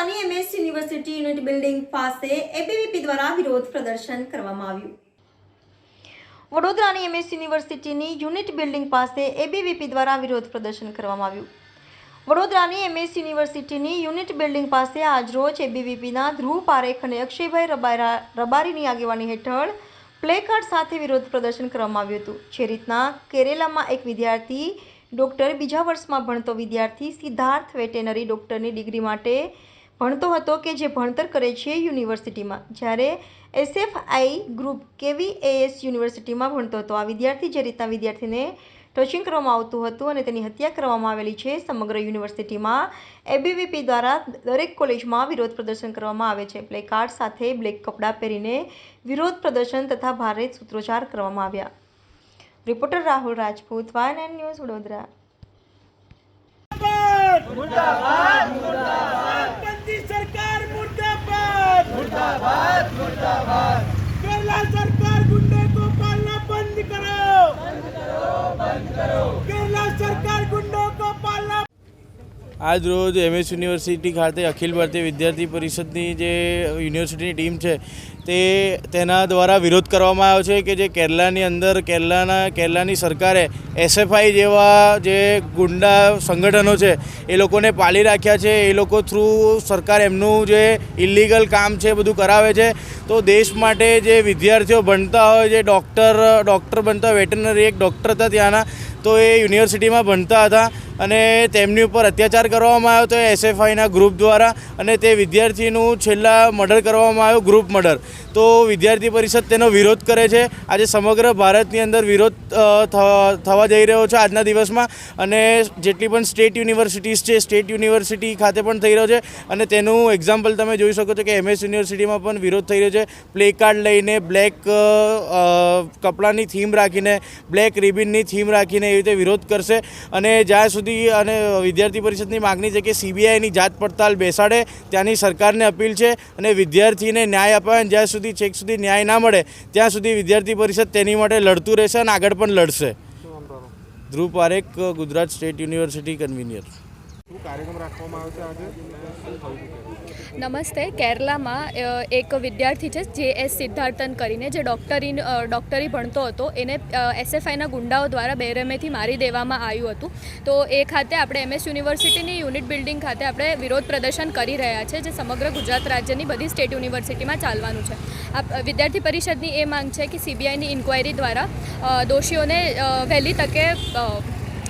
વડોદરાની MS university unit building પાસે ABVP દ્વારા વિરોધ પ્રદર્શન કરવામાં આવ્યું। વડોદરાની MS યુનિવર્સિટીની યુનિટ બિલ્ડિંગ પાસે ABVP દ્વારા વિરોધ પ્રદર્શન કરવામાં આવ્યું। વડોદરાની MS યુનિવર્સિટીની યુનિટ બિલ્ડિંગ પાસે આજરોજ ABVPના ધ્રુવ પારેખ અને અક્ષયભાઈ રબારીની આગેવાની હેઠળ પ્લેકાર્ડ સાથે વિરોધ પ્રદર્શન કરવામાં આવ્યું હતું। જે રીતના કેરેલામાં એક વિદ્યાર્થી ડૉક્ટર બીજા વર્ષમાં ભણતો વિદ્યાર્થી સિદ્ધાર્થ વેટેનરી ડૉક્ટરની ડિગ્રી માટે ભણતો હતો કે જે ભણતર કરે છે યુનિવર્સિટીમાં, જ્યારે SFI ગ્રુપ KVAS યુનિવર્સિટીમાં ભણતો હતો। આ વિદ્યાર્થી જે રીતના વિદ્યાર્થીને ટોર્ચરિંગ કરવામાં આવતું હતું અને તેની હત્યા કરવામાં આવેલી છે। સમગ્ર યુનિવર્સિટીમાં ABVP દ્વારા દરેક કોલેજમાં વિરોધ પ્રદર્શન કરવામાં આવે છે। પ્લેકાર્ડ સાથે બ્લેક કપડાં પહેરીને વિરોધ પ્રદર્શન તથા ભારે સૂત્રોચ્ચાર કરવામાં આવ્યા। Reporter Rahul Rajput, YNN news, Vadodara. मुर्दाबाद मुर्दाबाद बंदी सरकार मुर्दाबाद मुर्दाबाद मुर्दाबाद केरला सरकार गुंडे को पालना बंद करो केरला सरकार गुंडों को पालना। आज रोज MS યુનિવર્સિટી ખાતે અખિલ ભારતીય વિદ્યાર્થી પરિષદની જે યુનિવર્સિટીની ટીમ છે તેના દ્વારા વિરોધ કરવામાં આવ્યો છે કે જે કેરલાની અંદર કેરલાની સરકારે SFI જેવા જે ગુંડા સંગઠનો છે એ લોકોને પાળી રાખ્યા છે। એ લોકો થ્રુ સરકાર એમનું જે ઇલીગલ કામ છે બધું કરાવે છે। તો દેશ માટે જે વિદ્યાર્થીઓ ભણતા હોય, જે ડૉક્ટર બનતા, વેટરનરી એક ડૉક્ટર હતા ત્યાંના, તો એ યુનિવર્સિટીમાં ભણતા હતા અને તેમની ઉપર અત્યાચાર કરવામાં આવ્યો હતો SFIના ગ્રુપ દ્વારા, અને તે વિદ્યાર્થીનું છેલ્લા મર્ડર કરવામાં આવ્યું, ગ્રુપ મર્ડર। તો વિદ્યાર્થી પરિષદ તેનો વિરોધ કરે છે। આજે સમગ્ર ભારતની અંદર વિરોધ થવા જઈ રહ્યો છે આજના દિવસમાં, અને જેટલી પણ સ્ટેટ યુનિવર્સિટીઝ છે સ્ટેટ યુનિવર્સિટી ખાતે પણ થઈ રહ્યો છે। અને તેનું એક્ઝામ્પલ તમે જોઈ શકો છો કે MS યુનિવર્સિટીમાં પણ વિરોધ થઈ રહ્યો છે। પ્લે કાર્ડ લઈને, બ્લેક કપડાની થીમ રાખીને, બ્લેક રિબિનની થીમ રાખીને એવી રીતે વિરોધ કરશે। અને જ્યાં સુધી અને વિદ્યાર્થી પરિષદની માગણી છે કે CBIની જાત પડતાલ બેસાડે, ત્યાંની સરકારને અપીલ છે, અને વિદ્યાર્થીને ન્યાય અપાવે। જ્યાં સુધી છેક સુધી ન્યાય ના મળે ત્યાં સુધી વિદ્યાર્થી પરિષદ તેની માટે લડતું રહેશે અને આગળ પણ લડશે। Dhruv Parekh, Gujarat state university convener. નમસ્તે। કેરલામાં એક વિદ્યાર્થી છે JS સિદ્ધાર્થન કરીને, જે ડૉક્ટરી ભણતો હતો, એને SFIના ગુંડાઓ દ્વારા બેરહેમીથી મારી દેવામાં આવ્યું હતું। તો એ ખાતે આપણે MS યુનિવર્સિટીની યુનિટ બિલ્ડિંગ ખાતે આપણે વિરોધ પ્રદર્શન કરી રહ્યા છે, જે સમગ્ર ગુજરાત રાજ્યની બધી સ્ટેટ યુનિવર્સિટીમાં ચાલવાનું છે। આ વિદ્યાર્થી પરિષદની એ માંગ છે કે CBIની ઇન્ક્વાયરી દ્વારા દોષીઓને વહેલી તકે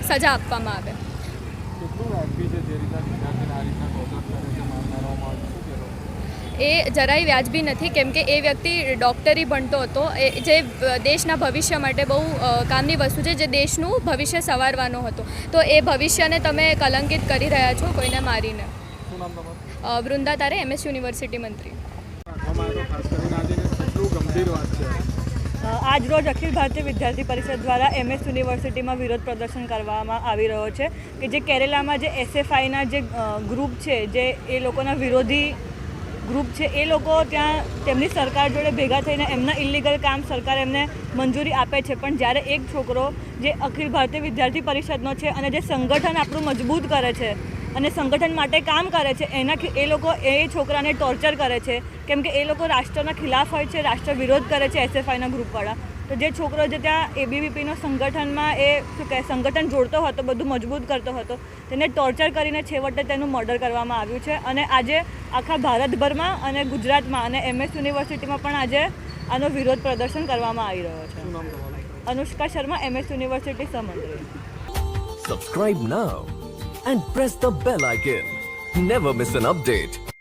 સજા આપવામાં આવે। એ જરાય વ્યાજબી નથી, કેમ કે એ વ્યક્તિ ડૉક્ટરી ભણતો હતો, જે દેશના ભવિષ્ય માટે બહુ કામની વસ્તુ છે, જે દેશનું ભવિષ્ય સવારવાનો હતો। તો એ ભવિષ્યને તમે કલંકિત કરી રહ્યા છો કોઈને મારીને। વૃંદા તારે, MS યુનિવર્સિટી મંત્રી। આજ રોજ અખિલ ભારતીય વિદ્યાર્થી પરિષદ દ્વારા MS યુનિવર્સિટીમાં વિરોધ પ્રદર્શન કરવામાં આવી રહ્યો છે કે જે કેરેલામાં જે SFIના જે ગ્રુપ છે, જે એ લોકોના વિરોધી ગ્રુપ છે, એ લોકો ત્યાં તેમની સરકાર જોડે ભેગા થઈને એમના ઇલીગલ કામ સરકાર એમને મંજૂરી આપે છે। પણ જ્યારે એક છોકરો જે અખિલ ભારતીય વિદ્યાર્થી પરિષદનો છે અને જે સંગઠન આપણું મજબૂત કરે છે અને સંગઠન માટે કામ કરે છે, એ લોકો એ છોકરાને ટોર્ચર કરે છે, કેમ કે એ લોકો રાષ્ટ્રના ખિલાફ હોય છે, રાષ્ટ્ર વિરોધ કરે છે SFIના ગ્રુપવાળા। તો જે છોકરો જે ત્યાં ABVPનો સંગઠનમાં સંગઠન જોડતો હતો, બધું મજબૂત કરતો હતો, તેને ટોર્ચર કરીને છેવટે તેનું મર્ડર કરવામાં આવ્યું છે। અને આજે આખા ભારતભરમાં અને ગુજરાતમાં અને MS યુનિવર્સિટીમાં પણ આજે આનો વિરોધ પ્રદર્શન કરવામાં આવી રહ્યો છે। અનુષ્કા શર્મા, MS યુનિવર્સિટી સહમંત્રી। Subscribe now and press the bell icon. Never miss an update.